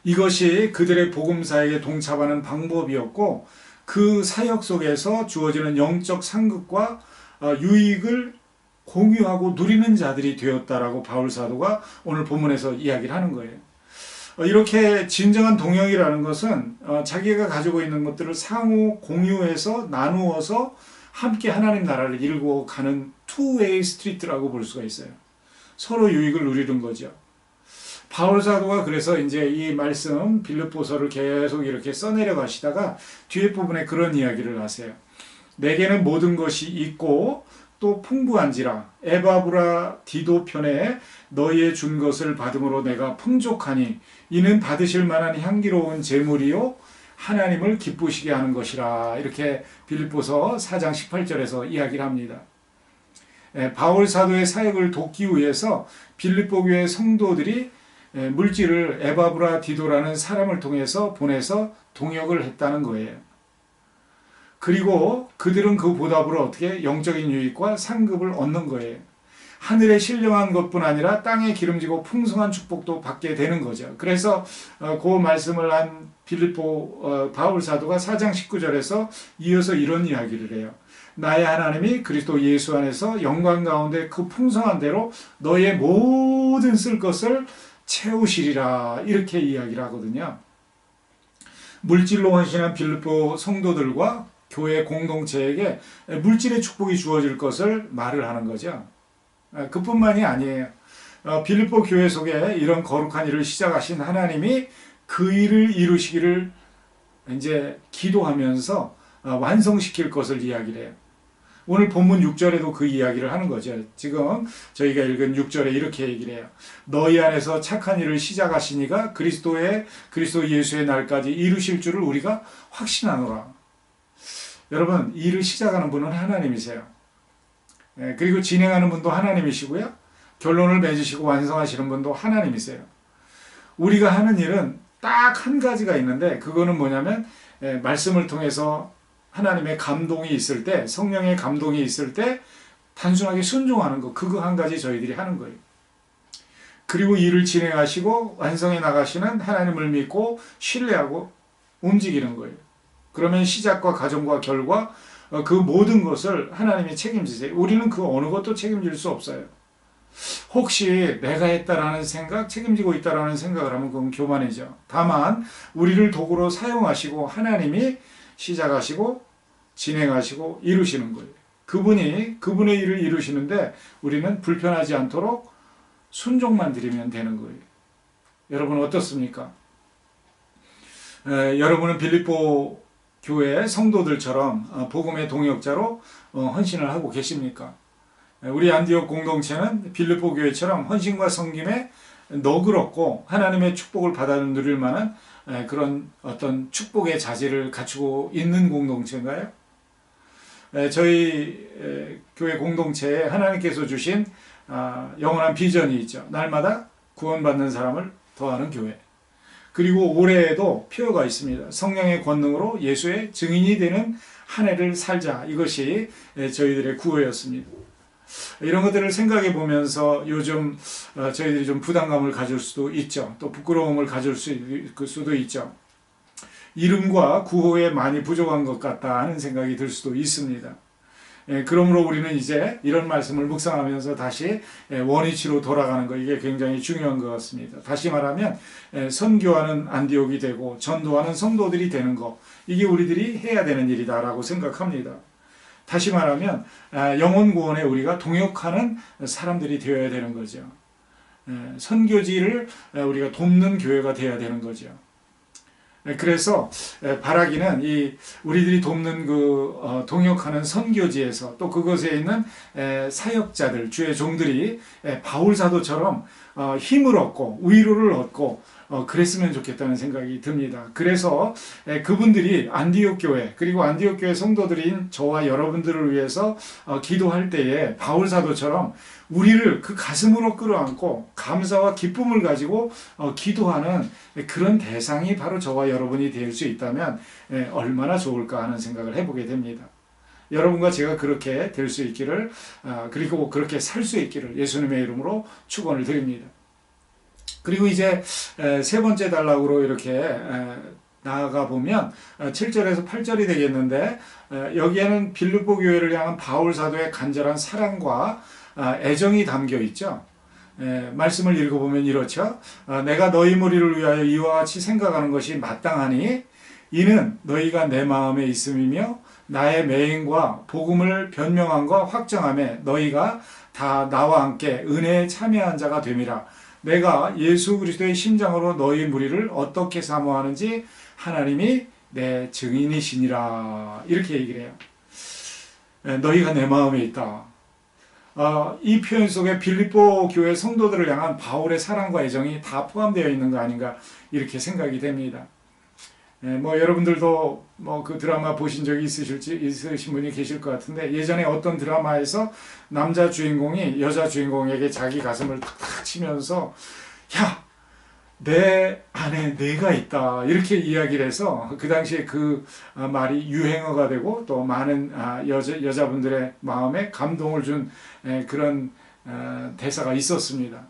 Speaker 1: 이것이 그들의 복음 사역에 동참하는 방법이었고 그 사역 속에서 주어지는 영적 상급과 유익을 공유하고 누리는 자들이 되었다라고 바울 사도가 오늘 본문에서 이야기를 하는 거예요. 이렇게 진정한 동역이라는 것은 자기가 가지고 있는 것들을 상호 공유해서 나누어서 함께 하나님 나라를 이루고 가는 투웨이 스트리트라고 볼 수가 있어요. 서로 유익을 누리는 거죠. 바울 사도가 그래서 이제 이 말씀 빌립보서를 계속 이렇게 써내려 가시다가 뒤에 부분에 그런 이야기를 하세요. 내게는 모든 것이 있고 또 풍부한지라 에바브라 디도 편에 너희의 준 것을 받음으로 내가 풍족하니 이는 받으실 만한 향기로운 제물이요 하나님을 기쁘시게 하는 것이라. 이렇게 빌립보서 4장 18절에서 이야기를 합니다. 바울 사도의 사역을 돕기 위해서 빌립보 교회 성도들이 물질을 에바브라 디도라는 사람을 통해서 보내서 동역을 했다는 거예요. 그리고 그들은 그 보답으로 어떻게 영적인 유익과 상급을 얻는 거예요. 하늘에 신령한 것뿐 아니라 땅에 기름지고 풍성한 축복도 받게 되는 거죠. 그래서 그 말씀을 한 빌립보 바울 사도가 4장 19절에서 이어서 이런 이야기를 해요. 나의 하나님이 그리스도 예수 안에서 영광 가운데 그 풍성한 대로 너의 모든 쓸 것을 채우시리라. 이렇게 이야기를 하거든요. 물질로 헌신한 빌립보 성도들과 교회 공동체에게 물질의 축복이 주어질 것을 말을 하는 거죠. 그뿐만이 아니에요. 빌립보 교회 속에 이런 거룩한 일을 시작하신 하나님이 그 일을 이루시기를 이제 기도하면서 완성시킬 것을 이야기를 해요. 오늘 본문 6절에도 그 이야기를 하는 거죠. 지금 저희가 읽은 6절에 이렇게 얘기를 해요. 너희 안에서 착한 일을 시작하시니가 그리스도 예수의 날까지 이루실 줄을 우리가 확신하노라. 여러분, 일을 시작하는 분은 하나님이세요. 그리고 진행하는 분도 하나님이시고요. 결론을 맺으시고 완성하시는 분도 하나님이세요. 우리가 하는 일은 딱 한 가지가 있는데 그거는 뭐냐면 말씀을 통해서 하나님의 감동이 있을 때, 성령의 감동이 있을 때 단순하게 순종하는 것, 그거 한 가지 저희들이 하는 거예요. 그리고 일을 진행하시고 완성해 나가시는 하나님을 믿고 신뢰하고 움직이는 거예요. 그러면 시작과 과정과 결과 그 모든 것을 하나님이 책임지세요. 우리는 그 어느 것도 책임질 수 없어요. 혹시 내가 했다라는 생각, 책임지고 있다라는 생각을 하면 그건 교만이죠. 다만 우리를 도구로 사용하시고 하나님이 시작하시고 진행하시고 이루시는 거예요. 그분의 일을 이루시는데 우리는 불편하지 않도록 순종만 드리면 되는 거예요. 여러분 어떻습니까? 여러분은 빌립보 교회 성도들처럼 복음의 동역자로 헌신을 하고 계십니까? 우리 안디옥 공동체는 빌립보 교회처럼 헌신과 섬김에 너그럽고 하나님의 축복을 받아 누릴 만한 그런 어떤 축복의 자질을 갖추고 있는 공동체인가요? 저희 교회 공동체에 하나님께서 주신 영원한 비전이 있죠. 날마다 구원받는 사람을 더하는 교회. 그리고 올해에도 표어가 있습니다. 성령의 권능으로 예수의 증인이 되는 한 해를 살자. 이것이 저희들의 구호였습니다. 이런 것들을 생각해 보면서 요즘 저희들이 좀 부담감을 가질 수도 있죠. 또 부끄러움을 가질 수도 있죠. 이름과 구호에 많이 부족한 것 같다 하는 생각이 들 수도 있습니다. 그러므로 우리는 이제 이런 말씀을 묵상하면서 다시 원위치로 돌아가는 거, 이게 굉장히 중요한 것 같습니다. 다시 말하면 선교하는 안디옥이 되고 전도하는 성도들이 되는 거, 이게 우리들이 해야 되는 일이다라고 생각합니다. 다시 말하면 영혼 구원에 우리가 동역하는 사람들이 되어야 되는 거죠. 선교지를 우리가 돕는 교회가 되어야 되는 거죠. 그래서 바라기는 이 우리들이 돕는 동역하는 선교지에서 또 그곳에 있는 사역자들, 주의 종들이 바울 사도처럼 힘을 얻고 위로를 얻고 그랬으면 좋겠다는 생각이 듭니다. 그래서 그분들이 안디옥 교회 그리고 안디옥 교회 성도들인 저와 여러분들을 위해서 기도할 때에 바울 사도처럼 우리를 그 가슴으로 끌어안고 감사와 기쁨을 가지고 기도하는 그런 대상이 바로 저와 여러분이 될 수 있다면 얼마나 좋을까 하는 생각을 해보게 됩니다. 여러분과 제가 그렇게 될 수 있기를 그리고 그렇게 살 수 있기를 예수님의 이름으로 축원을 드립니다. 그리고 이제 세 번째 단락으로 이렇게 나아가 보면 7절에서 8절이 되겠는데 여기에는 빌립보 교회를 향한 바울 사도의 간절한 사랑과 애정이 담겨 있죠. 말씀을 읽어보면 이렇죠. 내가 너희 무리를 위하여 이와 같이 생각하는 것이 마땅하니 이는 너희가 내 마음에 있음이며 나의 매임과 복음을 변명함과 확정함에 너희가 다 나와 함께 은혜에 참여한 자가 됨이라. 내가 예수 그리스도의 심장으로 너희 무리를 어떻게 사모하는지 하나님이 내 증인이시니라. 이렇게 얘기를 해요. 너희가 내 마음에 있다. 이 표현 속에 빌립보 교회 성도들을 향한 바울의 사랑과 애정이 다 포함되어 있는 거 아닌가 이렇게 생각이 됩니다. 여러분들도 그 드라마 보신 적이 있으신 분이 계실 것 같은데 예전에 어떤 드라마에서 남자 주인공이 여자 주인공에게 자기 가슴을 탁탁 치면서 야, 내 안에 내가 있다 이렇게 이야기를 해서 그 당시에 그 말이 유행어가 되고 또 많은 여자분들의 마음에 감동을 준 그런 대사가 있었습니다.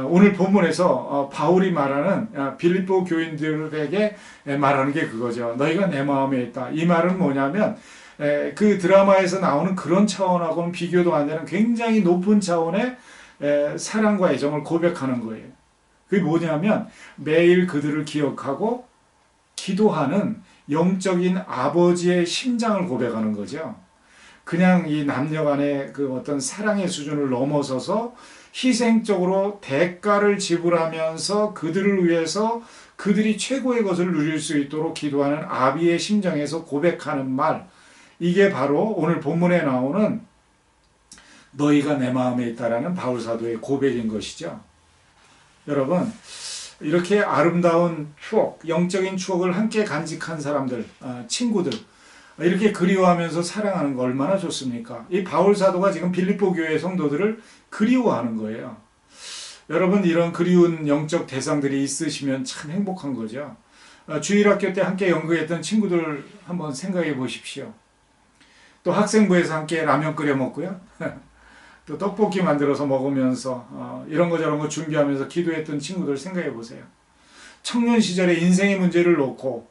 Speaker 1: 오늘 본문에서 바울이 말하는 빌립보 교인들에게 말하는 게 그거죠. 너희가 내 마음에 있다. 이 말은 뭐냐면 그 드라마에서 나오는 그런 차원하고는 비교도 안 되는 굉장히 높은 차원의 사랑과 애정을 고백하는 거예요. 그게 뭐냐면 매일 그들을 기억하고 기도하는 영적인 아버지의 심장을 고백하는 거죠. 그냥 이 남녀 간의 그 어떤 사랑의 수준을 넘어서서 희생적으로 대가를 지불하면서 그들을 위해서 그들이 최고의 것을 누릴 수 있도록 기도하는 아비의 심정에서 고백하는 말, 이게 바로 오늘 본문에 나오는 너희가 내 마음에 있다라는 바울 사도의 고백인 것이죠. 여러분, 이렇게 아름다운 추억, 영적인 추억을 함께 간직한 사람들, 친구들, 이렇게 그리워하면서 사랑하는 거 얼마나 좋습니까? 이 바울 사도가 지금 빌립보 교회 성도들을 그리워하는 거예요. 여러분, 이런 그리운 영적 대상들이 있으시면 참 행복한 거죠. 주일학교 때 함께 연극했던 친구들 한번 생각해 보십시오. 또 학생부에서 함께 라면 끓여 먹고요. 또 떡볶이 만들어서 먹으면서 이런 거 저런 거 준비하면서 기도했던 친구들 생각해 보세요. 청년 시절에 인생의 문제를 놓고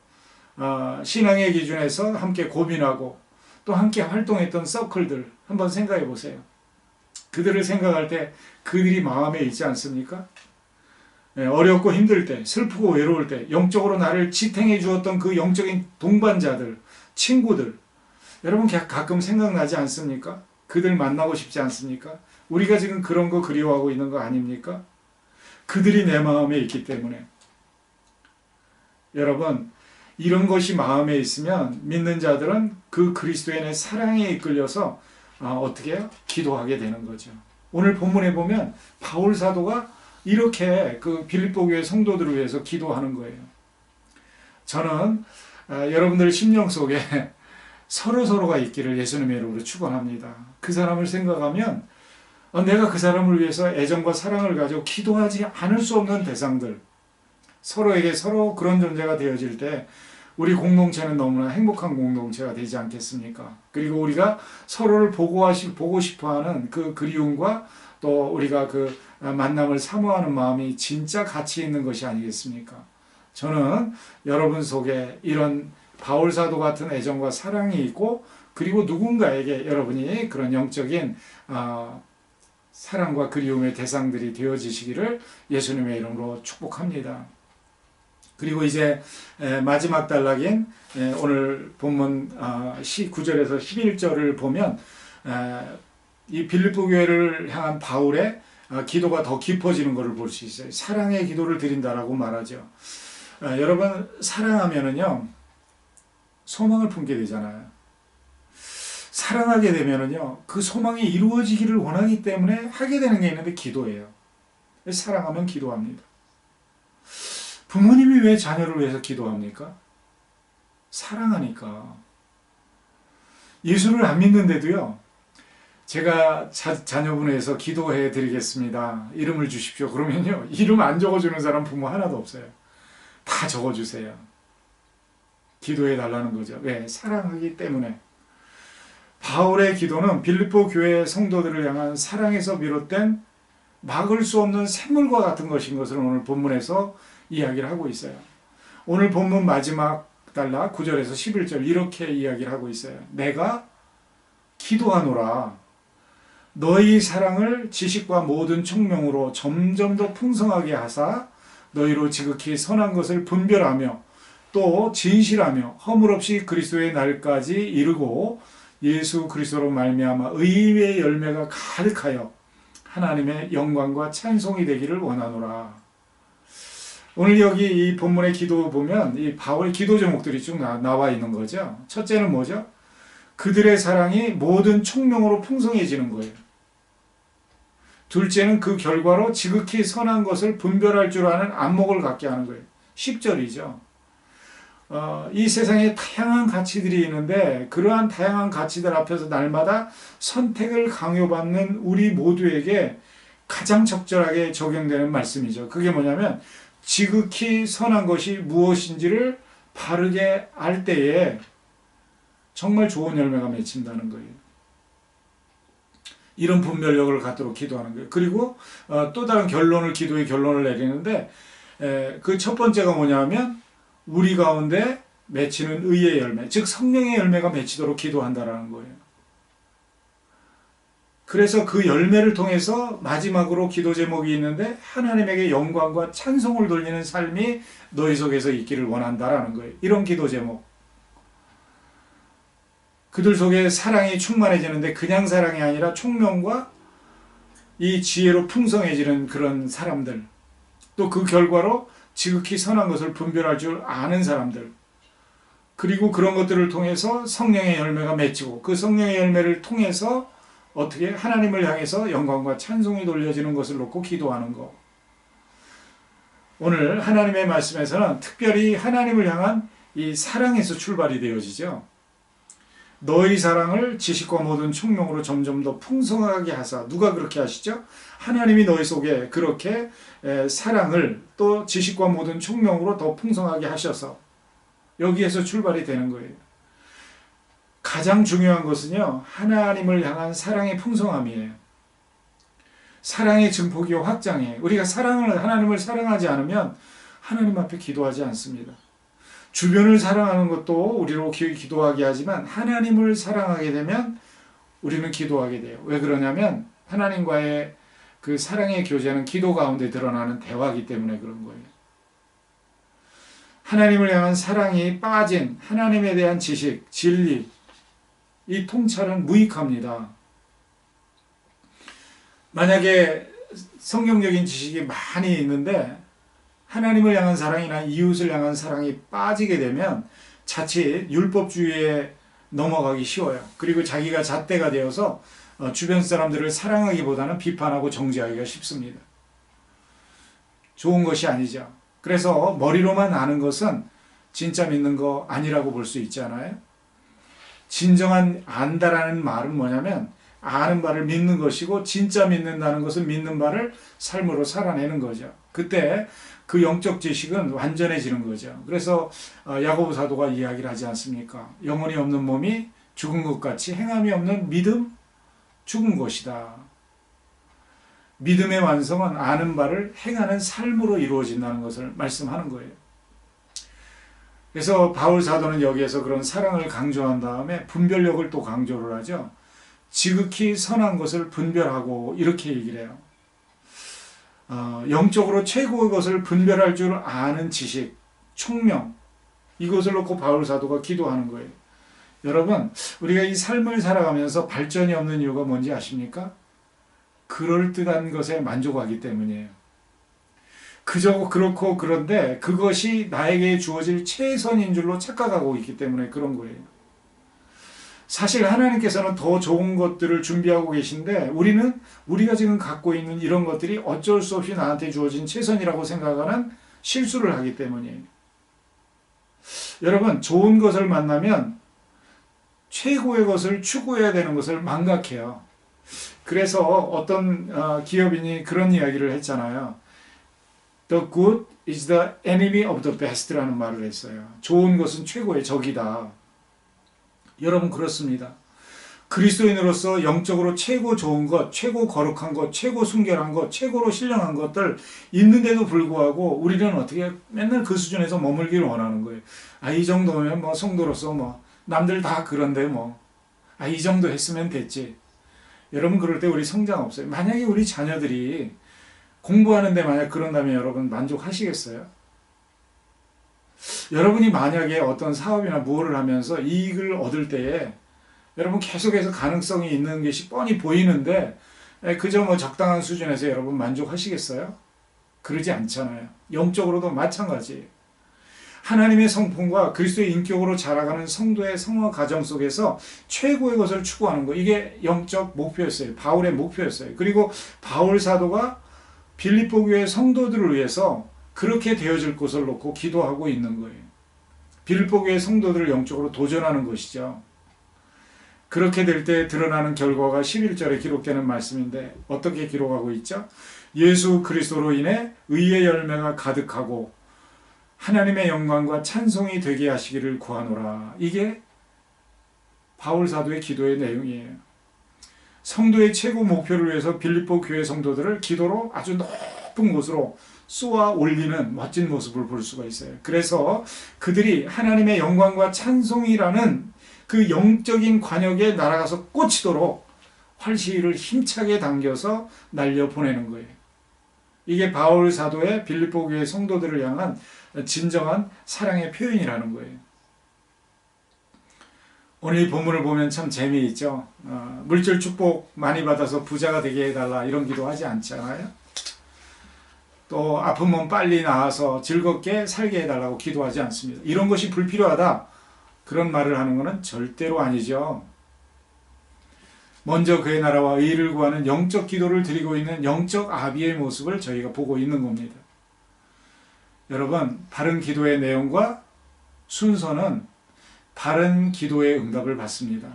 Speaker 1: 신앙의 기준에서 함께 고민하고 또 함께 활동했던 서클들 한번 생각해 보세요. 그들을 생각할 때 그들이 마음에 있지 않습니까? 어렵고 힘들 때, 슬프고 외로울 때 영적으로 나를 지탱해 주었던 그 영적인 동반자들, 친구들, 여러분 가끔 생각나지 않습니까? 그들 만나고 싶지 않습니까? 우리가 지금 그런 거 그리워하고 있는 거 아닙니까? 그들이 내 마음에 있기 때문에. 여러분, 이런 것이 마음에 있으면 믿는 자들은 그 그리스도인의 사랑에 이끌려서 어떻게 해요? 기도하게 되는 거죠. 오늘 본문에 보면 바울 사도가 이렇게 그 빌립보 교회 성도들을 위해서 기도하는 거예요. 저는 여러분들 심령 속에 서로가 있기를 예수님의 이름으로 축원합니다. 그 사람을 생각하면 내가 그 사람을 위해서 애정과 사랑을 가지고 기도하지 않을 수 없는 대상들, 서로에게 서로 그런 존재가 되어질 때 우리 공동체는 너무나 행복한 공동체가 되지 않겠습니까? 그리고 우리가 서로를 보고 싶어하는 그 그리움과 또 우리가 그 만남을 사모하는 마음이 진짜 가치 있는 것이 아니겠습니까? 저는 여러분 속에 이런 바울 사도 같은 애정과 사랑이 있고 그리고 누군가에게 여러분이 그런 영적인 사랑과 그리움의 대상들이 되어지시기를 예수님의 이름으로 축복합니다. 그리고 이제 마지막 단락인 오늘 본문 9절에서 11절을 보면 이 빌립보 교회를 향한 바울의 기도가 더 깊어지는 것을 볼 수 있어요. 사랑의 기도를 드린다라고 말하죠. 여러분 사랑하면은요 소망을 품게 되잖아요. 사랑하게 되면은요 그 소망이 이루어지기를 원하기 때문에 하게 되는 게 있는데 기도예요. 사랑하면 기도합니다. 부모님이 왜 자녀를 위해서 기도합니까? 사랑하니까. 예수를 안 믿는데도요 제가 자녀분을 위해서 기도해 드리겠습니다. 이름을 주십시오. 그러면요 이름 안 적어주는 사람 부모 하나도 없어요. 다 적어주세요. 기도해 달라는 거죠. 왜? 사랑하기 때문에. 바울의 기도는 빌립보 교회 성도들을 향한 사랑에서 비롯된 막을 수 없는 샘물과 같은 것인 것을 오늘 본문에서 이야기를 하고 있어요. 오늘 본문 마지막 달라 9절에서 11절 이렇게 이야기를 하고 있어요. 내가 기도하노라. 너희 사랑을 지식과 모든 총명으로 점점 더 풍성하게 하사 너희로 지극히 선한 것을 분별하며 또 진실하며 허물없이 그리스도의 날까지 이르고 예수 그리스도로 말미암아 의의 열매가 가득하여 하나님의 영광과 찬송이 되기를 원하노라. 오늘 여기 이 본문의 기도 보면 이 바울의 기도 제목들이 쭉 나와 있는 거죠. 첫째는 뭐죠? 그들의 사랑이 모든 총명으로 풍성해지는 거예요. 둘째는 그 결과로 지극히 선한 것을 분별할 줄 아는 안목을 갖게 하는 거예요. 10절이죠. 이 세상에 다양한 가치들이 있는데 그러한 다양한 가치들 앞에서 날마다 선택을 강요받는 우리 모두에게 가장 적절하게 적용되는 말씀이죠. 그게 뭐냐면 지극히 선한 것이 무엇인지를 바르게 알 때에 정말 좋은 열매가 맺힌다는 거예요. 이런 분별력을 갖도록 기도하는 거예요. 그리고 또 다른 기도의 결론을 내리는데 그 첫 번째가 뭐냐면 우리 가운데 맺히는 의의 열매, 즉 성령의 열매가 맺히도록 기도한다라는 거예요. 그래서 그 열매를 통해서 마지막으로 기도 제목이 있는데 하나님에게 영광과 찬송을 돌리는 삶이 너희 속에서 있기를 원한다라는 거예요. 이런 기도 제목. 그들 속에 사랑이 충만해지는데 그냥 사랑이 아니라 총명과 이 지혜로 풍성해지는 그런 사람들, 또 그 결과로 지극히 선한 것을 분별할 줄 아는 사람들, 그리고 그런 것들을 통해서 성령의 열매가 맺히고 그 성령의 열매를 통해서 어떻게 하나님을 향해서 영광과 찬송이 돌려지는 것을 놓고 기도하는 것. 오늘 하나님의 말씀에서는 특별히 하나님을 향한 이 사랑에서 출발이 되어지죠. 너희 사랑을 지식과 모든 총명으로 점점 더 풍성하게 하사. 누가 그렇게 하시죠? 하나님이 너희 속에 그렇게 사랑을 또 지식과 모든 총명으로 더 풍성하게 하셔서 여기에서 출발이 되는 거예요. 가장 중요한 것은요, 하나님을 향한 사랑의 풍성함이에요. 사랑의 증폭이 확장이에요. 우리가 하나님을 사랑하지 않으면 하나님 앞에 기도하지 않습니다. 주변을 사랑하는 것도 우리로 기도하게 하지만 하나님을 사랑하게 되면 우리는 기도하게 돼요. 왜 그러냐면 하나님과의 그 사랑의 교제는 기도 가운데 드러나는 대화이기 때문에 그런 거예요. 하나님을 향한 사랑이 빠진 하나님에 대한 지식, 진리, 이 통찰은 무익합니다. 만약에 성경적인 지식이 많이 있는데 하나님을 향한 사랑이나 이웃을 향한 사랑이 빠지게 되면 자칫 율법주의에 넘어가기 쉬워요. 그리고 자기가 잣대가 되어서 주변 사람들을 사랑하기보다는 비판하고 정죄하기가 쉽습니다. 좋은 것이 아니죠. 그래서 머리로만 아는 것은 진짜 믿는 거 아니라고 볼 수 있잖아요. 진정한 안다라는 말은 뭐냐면 아는 바를 믿는 것이고 진짜 믿는다는 것은 믿는 바를 삶으로 살아내는 거죠. 그때 그 영적 지식은 완전해지는 거죠. 그래서 야고보 사도가 이야기를 하지 않습니까? 영혼이 없는 몸이 죽은 것 같이 행함이 없는 믿음 죽은 것이다. 믿음의 완성은 아는 바를 행하는 삶으로 이루어진다는 것을 말씀하는 거예요. 그래서 바울 사도는 여기에서 그런 사랑을 강조한 다음에 분별력을 또 강조를 하죠. 지극히 선한 것을 분별하고 이렇게 얘기를 해요. 영적으로 최고의 것을 분별할 줄 아는 지식, 총명, 이것을 놓고 바울 사도가 기도하는 거예요. 여러분, 우리가 이 삶을 살아가면서 발전이 없는 이유가 뭔지 아십니까? 그럴듯한 것에 만족하기 때문이에요. 그저 그렇고 그런데 그것이 나에게 주어질 최선인 줄로 착각하고 있기 때문에 그런 거예요. 사실 하나님께서는 더 좋은 것들을 준비하고 계신데 우리가 지금 갖고 있는 이런 것들이 어쩔 수 없이 나한테 주어진 최선이라고 생각하는 실수를 하기 때문이에요. 여러분, 좋은 것을 만나면 최고의 것을 추구해야 되는 것을 망각해요. 그래서 어떤 기업인이 그런 이야기를 했잖아요. The good is the enemy of the best라는 말을 했어요. 좋은 것은 최고의 적이다. 여러분, 그렇습니다. 그리스도인으로서 영적으로 최고 좋은 것, 최고 거룩한 것, 최고 순결한 것, 최고로 신령한 것들 있는데도 불구하고 우리는 어떻게 맨날 그 수준에서 머물기를 원하는 거예요. 이 정도면 뭐 성도로서 남들 다 그런데 이 정도 했으면 됐지. 여러분, 그럴 때 우리 성장 없어요. 만약에 우리 자녀들이 공부하는데 만약 그런다면 여러분 만족하시겠어요? 여러분이 만약에 어떤 사업이나 무엇을 하면서 이익을 얻을 때에 여러분 계속해서 가능성이 있는 것이 뻔히 보이는데 그저 적당한 수준에서 여러분 만족하시겠어요? 그러지 않잖아요. 영적으로도 마찬가지예요. 하나님의 성품과 그리스도의 인격으로 자라가는 성도의 성화 과정 속에서 최고의 것을 추구하는 것, 이게 영적 목표였어요. 바울의 목표였어요. 그리고 바울 사도가 빌립보 교회 성도들을 위해서 그렇게 되어질 것을 놓고 기도하고 있는 거예요. 빌립보 교회 성도들을 영적으로 도전하는 것이죠. 그렇게 될 때 드러나는 결과가 11절에 기록되는 말씀인데 어떻게 기록하고 있죠? 예수 그리스도로 인해 의의 열매가 가득하고 하나님의 영광과 찬송이 되게 하시기를 구하노라. 이게 바울 사도의 기도의 내용이에요. 성도의 최고 목표를 위해서 빌립보 교회 성도들을 기도로 아주 높은 곳으로 쏘아 올리는 멋진 모습을 볼 수가 있어요. 그래서 그들이 하나님의 영광과 찬송이라는 그 영적인 관역에 날아가서 꽂히도록 활시위를 힘차게 당겨서 날려보내는 거예요. 이게 바울 사도의 빌립보 교회 성도들을 향한 진정한 사랑의 표현이라는 거예요. 오늘 이 본문을 보면 참 재미있죠. 물질 축복 많이 받아서 부자가 되게 해달라 이런 기도하지 않잖아요. 또 아픈 몸 빨리 나아서 즐겁게 살게 해달라고 기도하지 않습니다. 이런 것이 불필요하다 그런 말을 하는 것은 절대로 아니죠. 먼저 그의 나라와 의를 구하는 영적 기도를 드리고 있는 영적 아비의 모습을 저희가 보고 있는 겁니다. 여러분, 바른 기도의 내용과 순서는 바른 기도의 응답을 받습니다.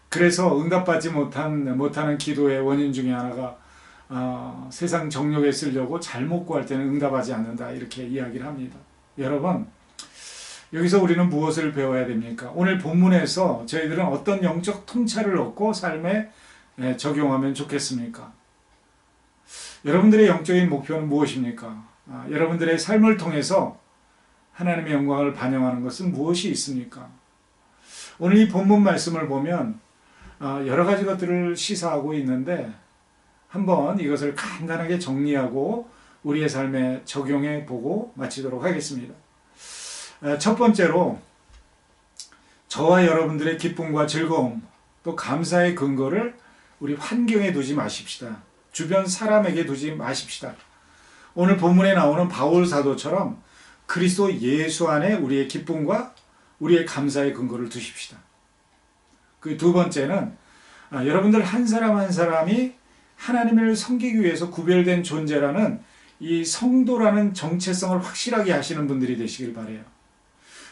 Speaker 1: 그래서 응답받지 못하는 기도의 원인 중에 하나가 세상 정욕에 쓰려고 잘못 구할 때는 응답하지 않는다 이렇게 이야기를 합니다. 여러분, 여기서 우리는 무엇을 배워야 됩니까? 오늘 본문에서 저희들은 어떤 영적 통찰을 얻고 삶에 적용하면 좋겠습니까? 여러분들의 영적인 목표는 무엇입니까? 여러분들의 삶을 통해서 하나님의 영광을 반영하는 것은 무엇이 있습니까? 오늘 이 본문 말씀을 보면 여러 가지 것들을 시사하고 있는데 한번 이것을 간단하게 정리하고 우리의 삶에 적용해 보고 마치도록 하겠습니다. 첫 번째로 저와 여러분들의 기쁨과 즐거움 또 감사의 근거를 우리 환경에 두지 마십시다. 주변 사람에게 두지 마십시다. 오늘 본문에 나오는 바울 사도처럼 그리스도 예수 안에 우리의 기쁨과 우리의 감사의 근거를 두십시다. 그 두 번째는 여러분들 한 사람 한 사람이 하나님을 섬기기 위해서 구별된 존재라는 이 성도라는 정체성을 확실하게 하시는 분들이 되시길 바라요.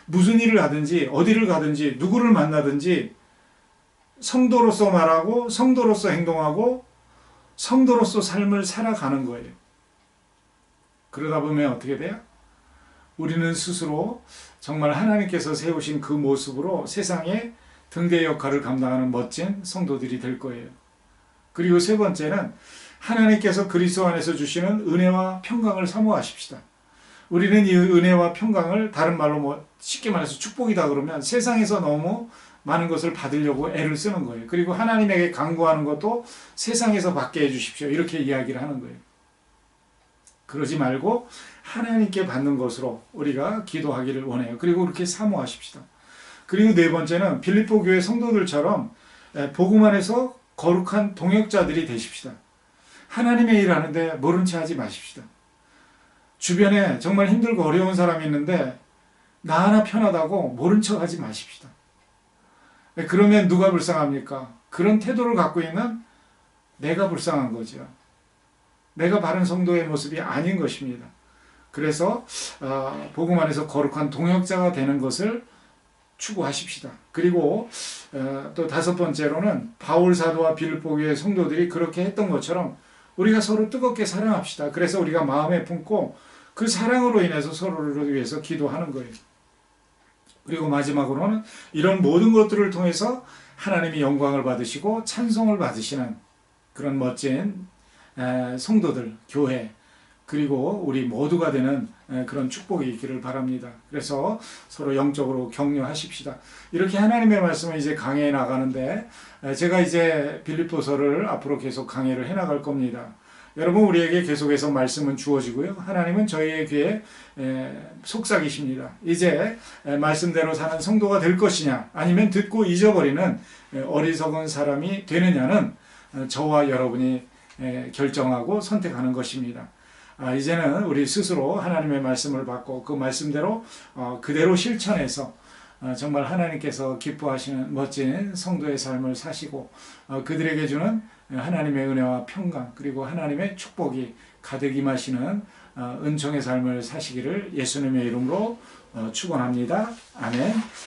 Speaker 1: 무슨 일을 하든지 어디를 가든지 누구를 만나든지 성도로서 말하고 성도로서 행동하고 성도로서 삶을 살아가는 거예요. 그러다 보면 어떻게 돼요? 우리는 스스로 정말 하나님께서 세우신 그 모습으로 세상에 등대 역할을 감당하는 멋진 성도들이 될 거예요. 그리고 세 번째는 하나님께서 그리스도 안에서 주시는 은혜와 평강을 사모하십시다. 우리는 이 은혜와 평강을 다른 말로 쉽게 말해서 축복이다 그러면 세상에서 너무 많은 것을 받으려고 애를 쓰는 거예요. 그리고 하나님에게 간구하는 것도 세상에서 받게 해주십시오. 이렇게 이야기를 하는 거예요. 그러지 말고 하나님께 받는 것으로 우리가 기도하기를 원해요. 그리고 그렇게 사모하십시다. 그리고 네 번째는 빌립보 교회 성도들처럼 복음 안에서 거룩한 동역자들이 되십시다. 하나님의 일 하는데 모른 체 하지 마십시다. 주변에 정말 힘들고 어려운 사람이 있는데 나 하나 편하다고 모른 척 하지 마십시다. 그러면 누가 불쌍합니까? 그런 태도를 갖고 있는 내가 불쌍한 거죠. 내가 바른 성도의 모습이 아닌 것입니다. 그래서 복음 안에서 거룩한 동역자가 되는 것을 추구하십시다. 그리고 또 다섯 번째로는 바울 사도와 빌립보 교회 성도들이 그렇게 했던 것처럼 우리가 서로 뜨겁게 사랑합시다. 그래서 우리가 마음에 품고 그 사랑으로 인해서 서로를 위해서 기도하는 거예요. 그리고 마지막으로는 이런 모든 것들을 통해서 하나님이 영광을 받으시고 찬송을 받으시는 그런 멋진 성도들, 교회, 그리고 우리 모두가 되는 그런 축복이 있기를 바랍니다. 그래서 서로 영적으로 격려하십시다. 이렇게 하나님의 말씀을 이제 강해해 나가는데 제가 이제 빌립보서를 앞으로 계속 강해를 해 나갈 겁니다. 여러분, 우리에게 계속해서 말씀은 주어지고요. 하나님은 저희의 귀에 속삭이십니다. 이제 말씀대로 사는 성도가 될 것이냐, 아니면 듣고 잊어버리는 어리석은 사람이 되느냐는 저와 여러분이 결정하고 선택하는 것입니다. 이제는 우리 스스로 하나님의 말씀을 받고 그 말씀대로 그대로 실천해서 정말 하나님께서 기뻐하시는 멋진 성도의 삶을 사시고 그들에게 주는 하나님의 은혜와 평강, 그리고 하나님의 축복이 가득 임하시는 은총의 삶을 사시기를 예수님의 이름으로 축원합니다. 아멘.